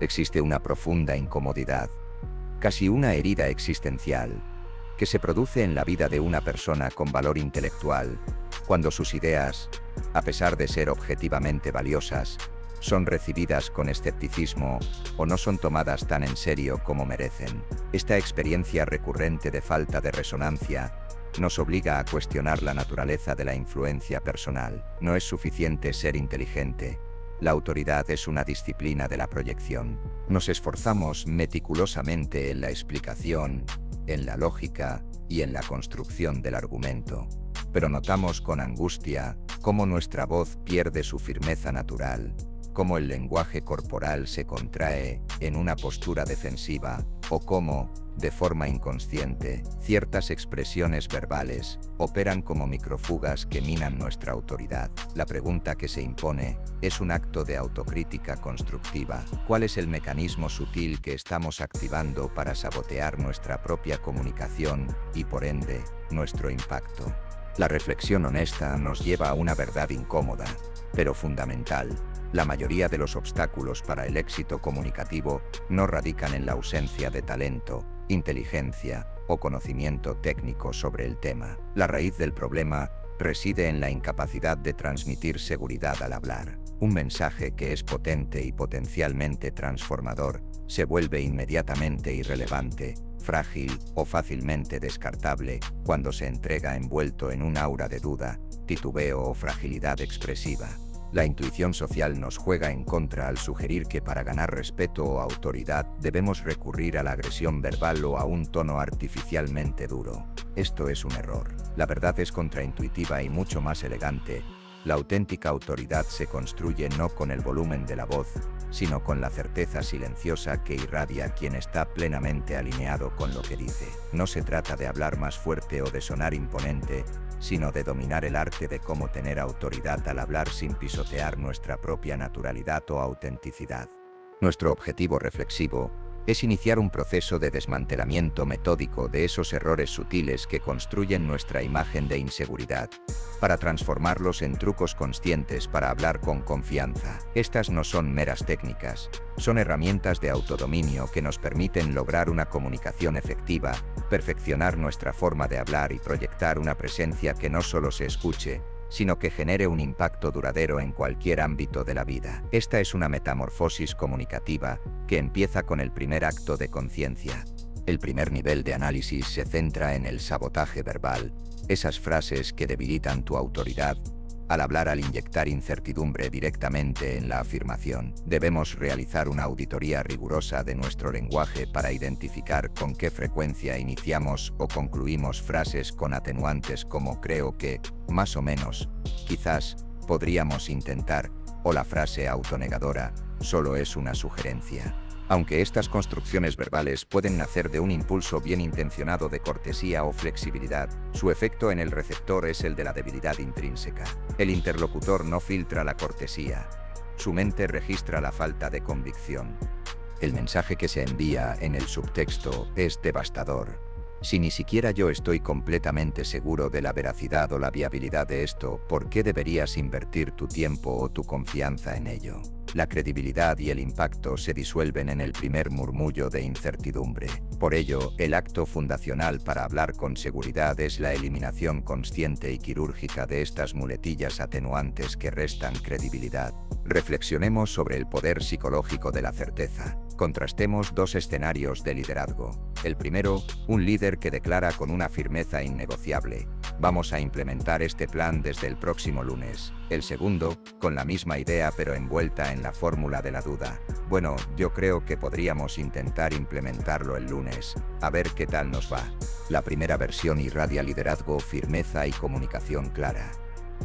Existe una profunda incomodidad, casi una herida existencial, que se produce en la vida de una persona con valor intelectual, cuando sus ideas, a pesar de ser objetivamente valiosas, son recibidas con escepticismo o no son tomadas tan en serio como merecen. Esta experiencia recurrente de falta de resonancia nos obliga a cuestionar la naturaleza de la influencia personal. No es suficiente ser inteligente. La autoridad es una disciplina de la proyección. Nos esforzamos meticulosamente en la explicación, en la lógica y en la construcción del argumento. Pero notamos con angustia cómo nuestra voz pierde su firmeza natural, cómo el lenguaje corporal se contrae en una postura defensiva, o cómo, de forma inconsciente, ciertas expresiones verbales operan como microfugas que minan nuestra autoridad. La pregunta que se impone es un acto de autocrítica constructiva. ¿Cuál es el mecanismo sutil que estamos activando para sabotear nuestra propia comunicación y, por ende, nuestro impacto? La reflexión honesta nos lleva a una verdad incómoda, pero fundamental. La mayoría de los obstáculos para el éxito comunicativo no radican en la ausencia de talento, inteligencia o conocimiento técnico sobre el tema. La raíz del problema reside en la incapacidad de transmitir seguridad al hablar. Un mensaje que es potente y potencialmente transformador se vuelve inmediatamente irrelevante, frágil o fácilmente descartable cuando se entrega envuelto en un aura de duda, titubeo o fragilidad expresiva. La intuición social nos juega en contra al sugerir que para ganar respeto o autoridad debemos recurrir a la agresión verbal o a un tono artificialmente duro. Esto es un error. La verdad es contraintuitiva y mucho más elegante. La auténtica autoridad se construye no con el volumen de la voz, sino con la certeza silenciosa que irradia quien está plenamente alineado con lo que dice. No se trata de hablar más fuerte o de sonar imponente, sino de dominar el arte de cómo tener autoridad al hablar sin pisotear nuestra propia naturalidad o autenticidad. Nuestro objetivo reflexivo es iniciar un proceso de desmantelamiento metódico de esos errores sutiles que construyen nuestra imagen de inseguridad, para transformarlos en trucos conscientes para hablar con confianza. Estas no son meras técnicas, son herramientas de autodominio que nos permiten lograr una comunicación efectiva, perfeccionar nuestra forma de hablar y proyectar una presencia que no solo se escuche, sino que genere un impacto duradero en cualquier ámbito de la vida. Esta es una metamorfosis comunicativa que empieza con el primer acto de conciencia. El primer nivel de análisis se centra en el sabotaje verbal, esas frases que debilitan tu autoridad. Al hablar, al inyectar incertidumbre directamente en la afirmación, debemos realizar una auditoría rigurosa de nuestro lenguaje para identificar con qué frecuencia iniciamos o concluimos frases con atenuantes como creo que, más o menos, quizás, podríamos intentar, o la frase autonegadora, solo es una sugerencia. Aunque estas construcciones verbales pueden nacer de un impulso bien intencionado de cortesía o flexibilidad, su efecto en el receptor es el de la debilidad intrínseca. El interlocutor no filtra la cortesía. Su mente registra la falta de convicción. El mensaje que se envía en el subtexto es devastador. Si ni siquiera yo estoy completamente seguro de la veracidad o la viabilidad de esto, ¿por qué deberías invertir tu tiempo o tu confianza en ello? La credibilidad y el impacto se disuelven en el primer murmullo de incertidumbre. Por ello, el acto fundacional para hablar con seguridad es la eliminación consciente y quirúrgica de estas muletillas atenuantes que restan credibilidad. Reflexionemos sobre el poder psicológico de la certeza. Contrastemos dos escenarios de liderazgo. El primero, un líder que declara con una firmeza innegociable: vamos a implementar este plan desde el próximo lunes. El segundo, con la misma idea pero envuelta en la fórmula de la duda: bueno, yo creo que podríamos intentar implementarlo el lunes, a ver qué tal nos va. La primera versión irradia liderazgo, firmeza y comunicación clara.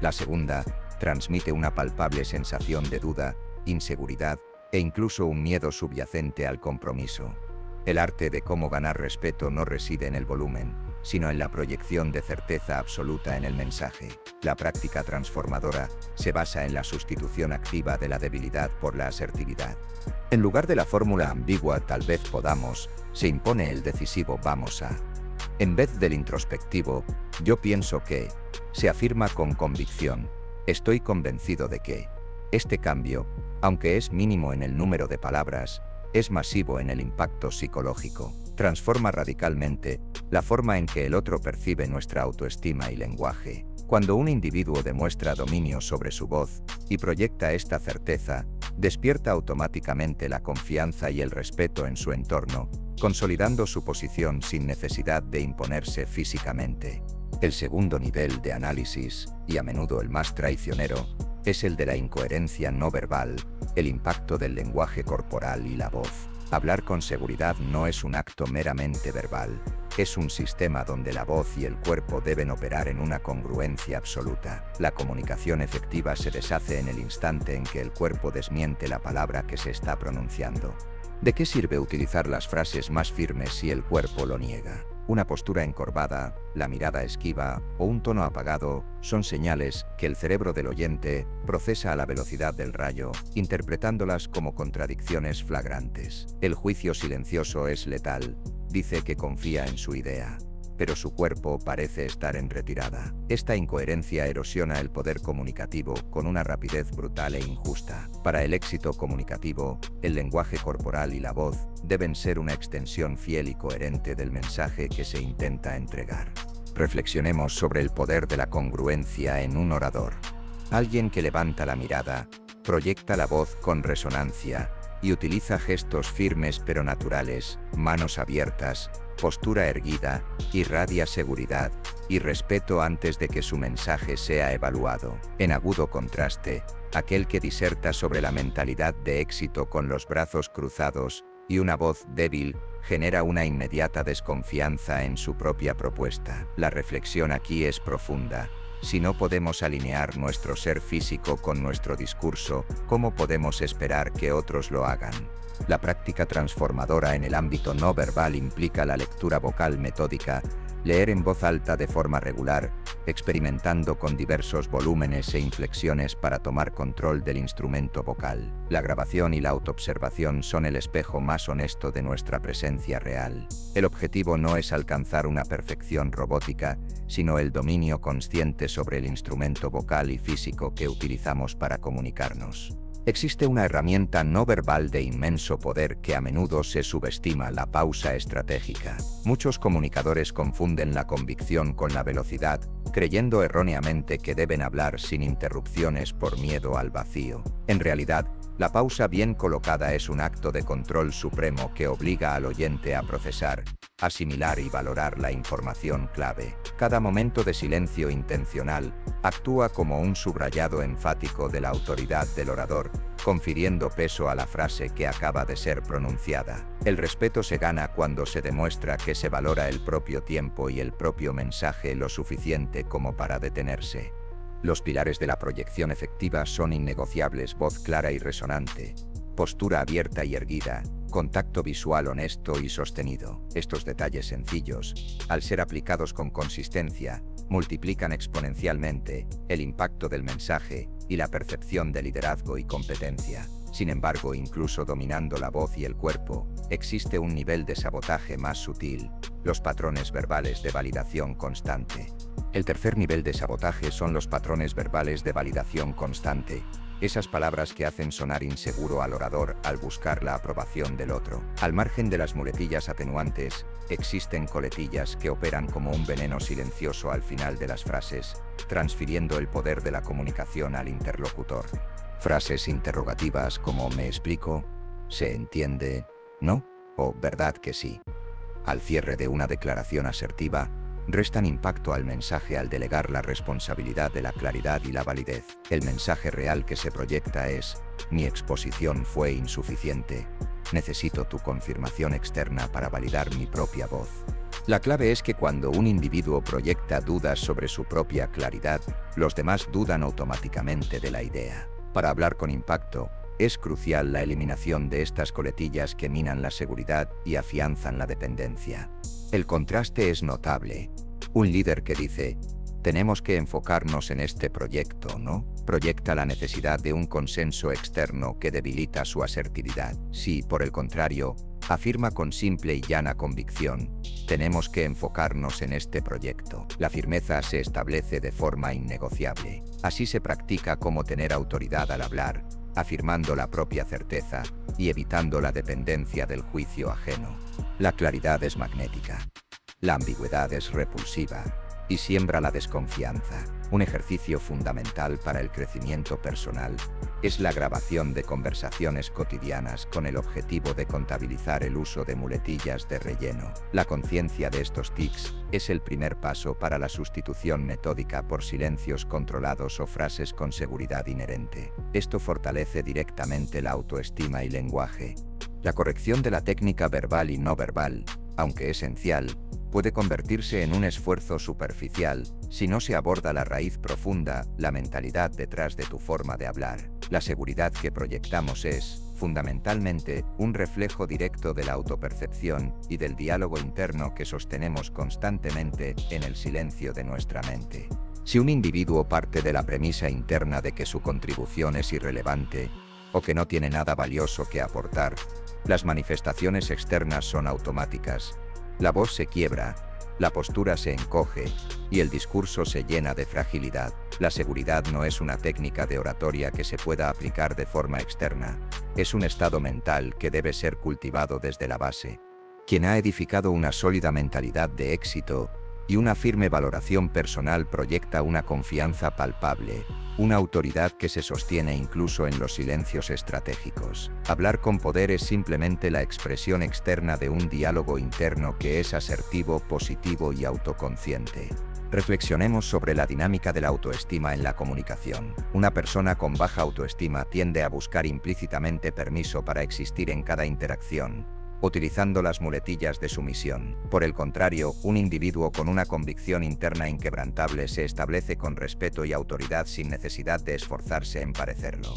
La segunda transmite una palpable sensación de duda, inseguridad e incluso un miedo subyacente al compromiso. El arte de cómo ganar respeto no reside en el volumen, sino en la proyección de certeza absoluta en el mensaje. La práctica transformadora se basa en la sustitución activa de la debilidad por la asertividad. En lugar de la fórmula ambigua tal vez podamos, se impone el decisivo vamos a. En vez del introspectivo, yo pienso que, se afirma con convicción, estoy convencido de que. Este cambio, aunque es mínimo en el número de palabras, es masivo en el impacto psicológico. Transforma radicalmente la forma en que el otro percibe nuestra autoestima y lenguaje. Cuando un individuo demuestra dominio sobre su voz y proyecta esta certeza, despierta automáticamente la confianza y el respeto en su entorno, consolidando su posición sin necesidad de imponerse físicamente. El segundo nivel de análisis, y a menudo el más traicionero, es el de la incoherencia no verbal, el impacto del lenguaje corporal y la voz. Hablar con seguridad no es un acto meramente verbal, es un sistema donde la voz y el cuerpo deben operar en una congruencia absoluta. La comunicación efectiva se deshace en el instante en que el cuerpo desmiente la palabra que se está pronunciando. ¿De qué sirve utilizar las frases más firmes si el cuerpo lo niega? Una postura encorvada, la mirada esquiva o un tono apagado son señales que el cerebro del oyente procesa a la velocidad del rayo, interpretándolas como contradicciones flagrantes. El juicio silencioso es letal, dice que confía en su idea, pero su cuerpo parece estar en retirada. Esta incoherencia erosiona el poder comunicativo con una rapidez brutal e injusta. Para el éxito comunicativo, el lenguaje corporal y la voz deben ser una extensión fiel y coherente del mensaje que se intenta entregar. Reflexionemos sobre el poder de la congruencia en un orador. Alguien que levanta la mirada, proyecta la voz con resonancia y utiliza gestos firmes pero naturales, manos abiertas, postura erguida, irradia seguridad y respeto antes de que su mensaje sea evaluado. En agudo contraste, aquel que diserta sobre la mentalidad de éxito con los brazos cruzados y una voz débil genera una inmediata desconfianza en su propia propuesta. La reflexión aquí es profunda. Si no podemos alinear nuestro ser físico con nuestro discurso, ¿cómo podemos esperar que otros lo hagan? La práctica transformadora en el ámbito no verbal implica la lectura vocal metódica, leer en voz alta de forma regular, experimentando con diversos volúmenes e inflexiones para tomar control del instrumento vocal. La grabación y la autoobservación son el espejo más honesto de nuestra presencia real. El objetivo no es alcanzar una perfección robótica, sino el dominio consciente sobre el instrumento vocal y físico que utilizamos para comunicarnos. Existe una herramienta no verbal de inmenso poder que a menudo se subestima: la pausa estratégica. Muchos comunicadores confunden la convicción con la velocidad, creyendo erróneamente que deben hablar sin interrupciones por miedo al vacío. En realidad, la pausa bien colocada es un acto de control supremo que obliga al oyente a procesar, asimilar y valorar la información clave. Cada momento de silencio intencional actúa como un subrayado enfático de la autoridad del orador, confiriendo peso a la frase que acaba de ser pronunciada. El respeto se gana cuando se demuestra que se valora el propio tiempo y el propio mensaje lo suficiente como para detenerse. Los pilares de la proyección efectiva son innegociables: voz clara y resonante, postura abierta y erguida, contacto visual honesto y sostenido. Estos detalles sencillos, al ser aplicados con consistencia, multiplican exponencialmente el impacto del mensaje y la percepción de liderazgo y competencia. Sin embargo, incluso dominando la voz y el cuerpo, existe un nivel de sabotaje más sutil: los patrones verbales de validación constante. El tercer nivel de sabotaje son los patrones verbales de validación constante, esas palabras que hacen sonar inseguro al orador al buscar la aprobación del otro. Al margen de las muletillas atenuantes, existen coletillas que operan como un veneno silencioso al final de las frases, transfiriendo el poder de la comunicación al interlocutor. Frases interrogativas como «¿me explico?», «¿se entiende?», «no?», o «¿verdad que sí?». Al cierre de una declaración asertiva, restan impacto al mensaje al delegar la responsabilidad de la claridad y la validez. El mensaje real que se proyecta es: mi exposición fue insuficiente, necesito tu confirmación externa para validar mi propia voz. La clave es que cuando un individuo proyecta dudas sobre su propia claridad, los demás dudan automáticamente de la idea. Para hablar con impacto, es crucial la eliminación de estas coletillas que minan la seguridad y afianzan la dependencia. El contraste es notable. Un líder que dice «tenemos que enfocarnos en este proyecto», ¿no?, proyecta la necesidad de un consenso externo que debilita su asertividad. Si, por el contrario, afirma con simple y llana convicción «tenemos que enfocarnos en este proyecto», la firmeza se establece de forma innegociable. Así se practica cómo tener autoridad al hablar, afirmando la propia certeza y evitando la dependencia del juicio ajeno. La claridad es magnética. La ambigüedad es repulsiva y siembra la desconfianza. Un ejercicio fundamental para el crecimiento personal es la grabación de conversaciones cotidianas con el objetivo de contabilizar el uso de muletillas de relleno. La conciencia de estos tics es el primer paso para la sustitución metódica por silencios controlados o frases con seguridad inherente. Esto fortalece directamente la autoestima y lenguaje. La corrección de la técnica verbal y no verbal, aunque esencial, puede convertirse en un esfuerzo superficial si no se aborda la raíz profunda, la mentalidad detrás de tu forma de hablar. La seguridad que proyectamos es, fundamentalmente, un reflejo directo de la autopercepción y del diálogo interno que sostenemos constantemente en el silencio de nuestra mente. Si un individuo parte de la premisa interna de que su contribución es irrelevante o que no tiene nada valioso que aportar, las manifestaciones externas son automáticas. La voz se quiebra, la postura se encoge y el discurso se llena de fragilidad. La seguridad no es una técnica de oratoria que se pueda aplicar de forma externa. Es un estado mental que debe ser cultivado desde la base. Quien ha edificado una sólida mentalidad de éxito y una firme valoración personal proyecta una confianza palpable, una autoridad que se sostiene incluso en los silencios estratégicos. Hablar con poder es simplemente la expresión externa de un diálogo interno que es asertivo, positivo y autoconsciente. Reflexionemos sobre la dinámica de la autoestima en la comunicación. Una persona con baja autoestima tiende a buscar implícitamente permiso para existir en cada interacción, utilizando las muletillas de sumisión. Por el contrario, un individuo con una convicción interna inquebrantable se establece con respeto y autoridad sin necesidad de esforzarse en parecerlo.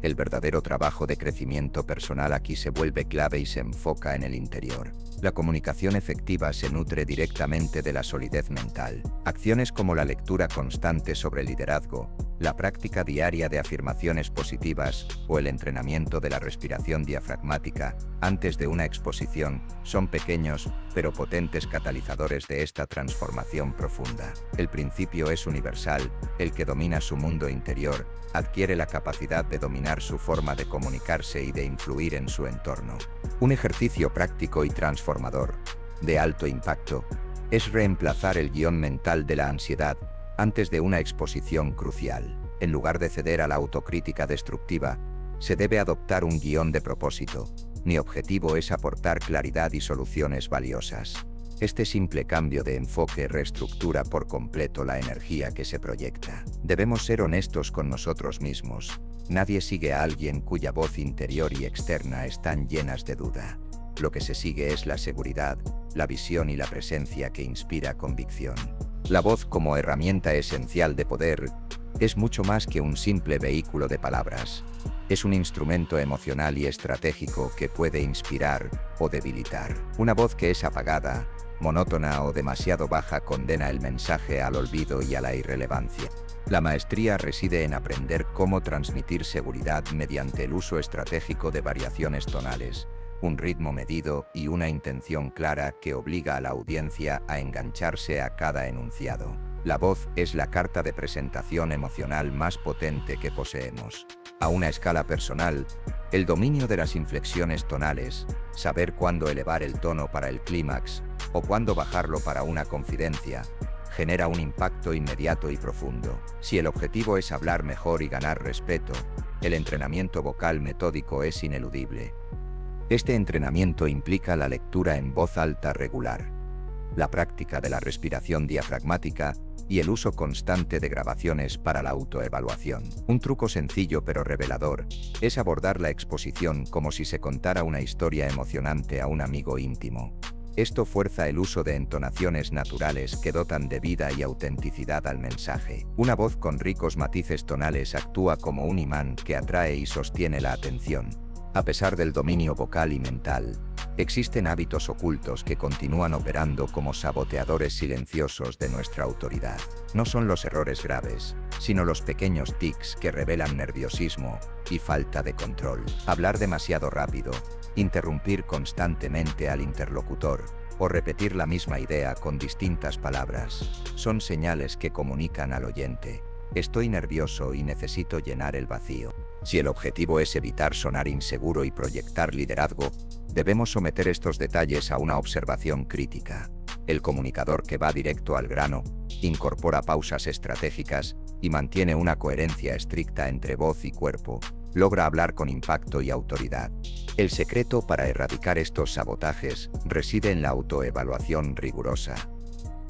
El verdadero trabajo de crecimiento personal aquí se vuelve clave y se enfoca en el interior. La comunicación efectiva se nutre directamente de la solidez mental. Acciones como la lectura constante sobre liderazgo, la práctica diaria de afirmaciones positivas o el entrenamiento de la respiración diafragmática antes de una exposición son pequeños pero potentes catalizadores de esta transformación profunda. El principio es universal: el que domina su mundo interior adquiere la capacidad de dominar su forma de comunicarse y de influir en su entorno. Un ejercicio práctico y transformador, de alto impacto, es reemplazar el guión mental de la ansiedad antes de una exposición crucial. En lugar de ceder a la autocrítica destructiva, se debe adoptar un guión de propósito. Mi objetivo es aportar claridad y soluciones valiosas. Este simple cambio de enfoque reestructura por completo la energía que se proyecta. Debemos ser honestos con nosotros mismos. Nadie sigue a alguien cuya voz interior y externa están llenas de duda. Lo que se sigue es la seguridad, la visión y la presencia que inspira convicción. La voz como herramienta esencial de poder es mucho más que un simple vehículo de palabras. Es un instrumento emocional y estratégico que puede inspirar o debilitar. Una voz que es apagada, monótona o demasiado baja condena el mensaje al olvido y a la irrelevancia. La maestría reside en aprender cómo transmitir seguridad mediante el uso estratégico de variaciones tonales, un ritmo medido y una intención clara que obliga a la audiencia a engancharse a cada enunciado. La voz es la carta de presentación emocional más potente que poseemos. A una escala personal, el dominio de las inflexiones tonales, saber cuándo elevar el tono para el clímax o cuándo bajarlo para una confidencia, genera un impacto inmediato y profundo. Si el objetivo es hablar mejor y ganar respeto, el entrenamiento vocal metódico es ineludible. Este entrenamiento implica la lectura en voz alta regular, la práctica de la respiración diafragmática y el uso constante de grabaciones para la autoevaluación. Un truco sencillo pero revelador es abordar la exposición como si se contara una historia emocionante a un amigo íntimo. Esto fuerza el uso de entonaciones naturales que dotan de vida y autenticidad al mensaje. Una voz con ricos matices tonales actúa como un imán que atrae y sostiene la atención. A pesar del dominio vocal y mental, existen hábitos ocultos que continúan operando como saboteadores silenciosos de nuestra autoridad. No son los errores graves, sino los pequeños tics que revelan nerviosismo y falta de control. Hablar demasiado rápido, interrumpir constantemente al interlocutor o repetir la misma idea con distintas palabras son señales que comunican al oyente: estoy nervioso y necesito llenar el vacío. Si el objetivo es evitar sonar inseguro y proyectar liderazgo, debemos someter estos detalles a una observación crítica. El comunicador que va directo al grano, incorpora pausas estratégicas y mantiene una coherencia estricta entre voz y cuerpo, logra hablar con impacto y autoridad. El secreto para erradicar estos sabotajes reside en la autoevaluación rigurosa.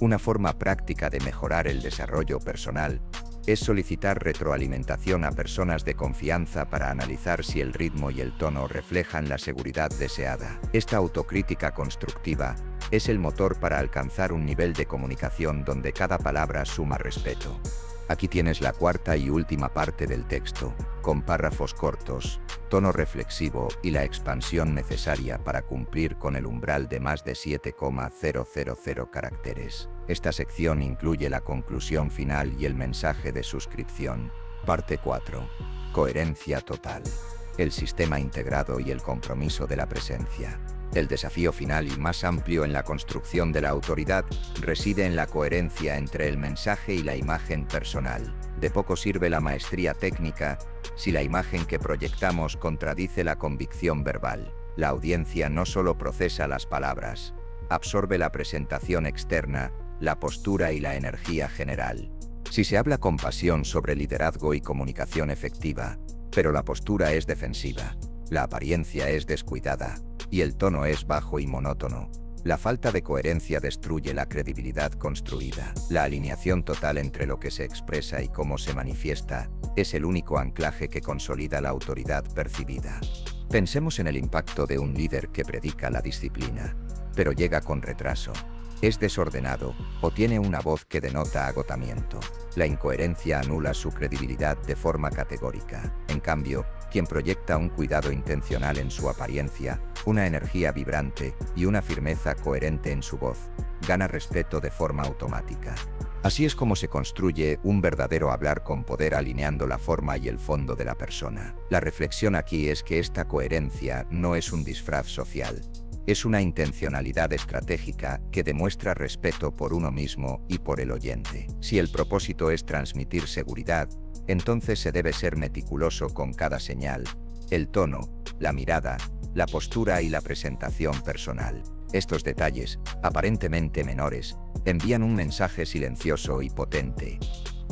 Una forma práctica de mejorar el desarrollo personal es solicitar retroalimentación a personas de confianza para analizar si el ritmo y el tono reflejan la seguridad deseada. Esta autocrítica constructiva es el motor para alcanzar un nivel de comunicación donde cada palabra suma respeto. Aquí tienes la cuarta y última parte del texto, con párrafos cortos, tono reflexivo y la expansión necesaria para cumplir con el umbral de más de 7,000 caracteres. Esta sección incluye la conclusión final y el mensaje de suscripción. Parte 4. Coherencia total. El sistema integrado y el compromiso de la presencia. El desafío final y más amplio en la construcción de la autoridad reside en la coherencia entre el mensaje y la imagen personal. De poco sirve la maestría técnica si la imagen que proyectamos contradice la convicción verbal. La audiencia no solo procesa las palabras, absorbe la presentación externa, la postura y la energía general. Si se habla con pasión sobre liderazgo y comunicación efectiva, pero la postura es defensiva, la apariencia es descuidada, y el tono es bajo y monótono, la falta de coherencia destruye la credibilidad construida. La alineación total entre lo que se expresa y cómo se manifiesta es el único anclaje que consolida la autoridad percibida. Pensemos en el impacto de un líder que predica la disciplina, pero llega con retraso, es desordenado o tiene una voz que denota agotamiento. La incoherencia anula su credibilidad de forma categórica. En cambio, quien proyecta un cuidado intencional en su apariencia, una energía vibrante y una firmeza coherente en su voz, gana respeto de forma automática. Así es como se construye un verdadero hablar con poder alineando la forma y el fondo de la persona. La reflexión aquí es que esta coherencia no es un disfraz social. Es una intencionalidad estratégica que demuestra respeto por uno mismo y por el oyente. Si el propósito es transmitir seguridad, entonces se debe ser meticuloso con cada señal, el tono, la mirada, la postura y la presentación personal. Estos detalles, aparentemente menores, envían un mensaje silencioso y potente.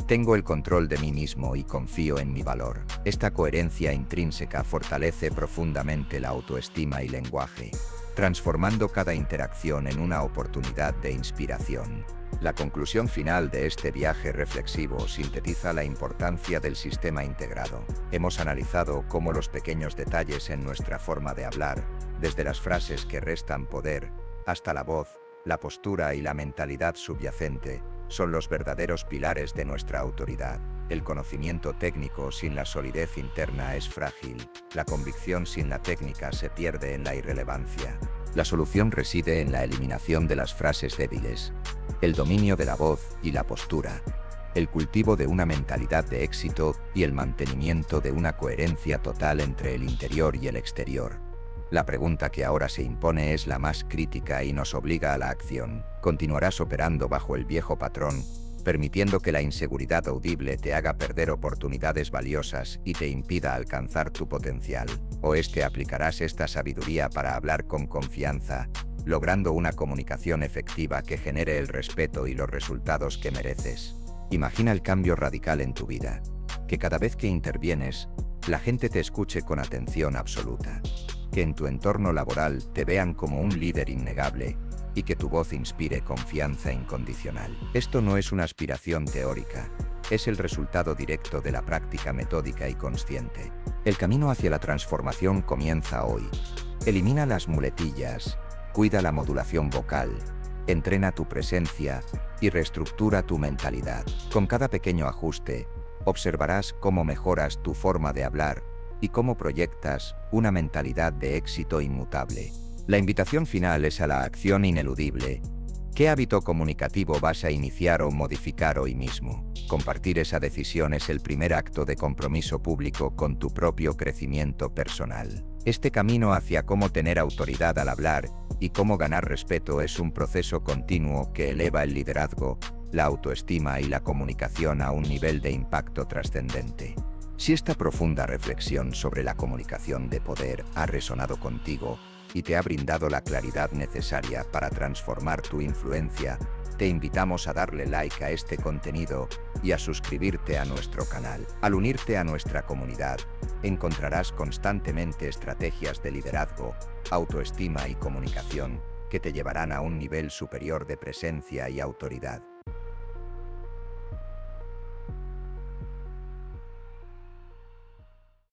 Tengo el control de mí mismo y confío en mi valor. Esta coherencia intrínseca fortalece profundamente la autoestima y lenguaje, transformando cada interacción en una oportunidad de inspiración. La conclusión final de este viaje reflexivo sintetiza la importancia del sistema integrado. Hemos analizado cómo los pequeños detalles en nuestra forma de hablar, desde las frases que restan poder, hasta la voz, la postura y la mentalidad subyacente, son los verdaderos pilares de nuestra autoridad. El conocimiento técnico sin la solidez interna es frágil, la convicción sin la técnica se pierde en la irrelevancia. La solución reside en la eliminación de las frases débiles, el dominio de la voz y la postura, el cultivo de una mentalidad de éxito y el mantenimiento de una coherencia total entre el interior y el exterior. La pregunta que ahora se impone es la más crítica y nos obliga a la acción. ¿Continuarás operando bajo el viejo patrón, permitiendo que la inseguridad audible te haga perder oportunidades valiosas y te impida alcanzar tu potencial? ¿O aplicarás esta sabiduría para hablar con confianza, logrando una comunicación efectiva que genere el respeto y los resultados que mereces? Imagina el cambio radical en tu vida, que cada vez que intervienes, la gente te escuche con atención absoluta, que en tu entorno laboral te vean como un líder innegable y que tu voz inspire confianza incondicional. Esto no es una aspiración teórica, es el resultado directo de la práctica metódica y consciente. El camino hacia la transformación comienza hoy. Elimina las muletillas, cuida la modulación vocal, entrena tu presencia y reestructura tu mentalidad. Con cada pequeño ajuste, observarás cómo mejoras tu forma de hablar y cómo proyectas una mentalidad de éxito inmutable. La invitación final es a la acción ineludible. ¿Qué hábito comunicativo vas a iniciar o modificar hoy mismo? Compartir esa decisión es el primer acto de compromiso público con tu propio crecimiento personal. Este camino hacia cómo tener autoridad al hablar y cómo ganar respeto es un proceso continuo que eleva el liderazgo, la autoestima y la comunicación a un nivel de impacto trascendente. Si esta profunda reflexión sobre la comunicación de poder ha resonado contigo y te ha brindado la claridad necesaria para transformar tu influencia, te invitamos a darle like a este contenido y a suscribirte a nuestro canal. Al unirte a nuestra comunidad, encontrarás constantemente estrategias de liderazgo, autoestima y comunicación que te llevarán a un nivel superior de presencia y autoridad.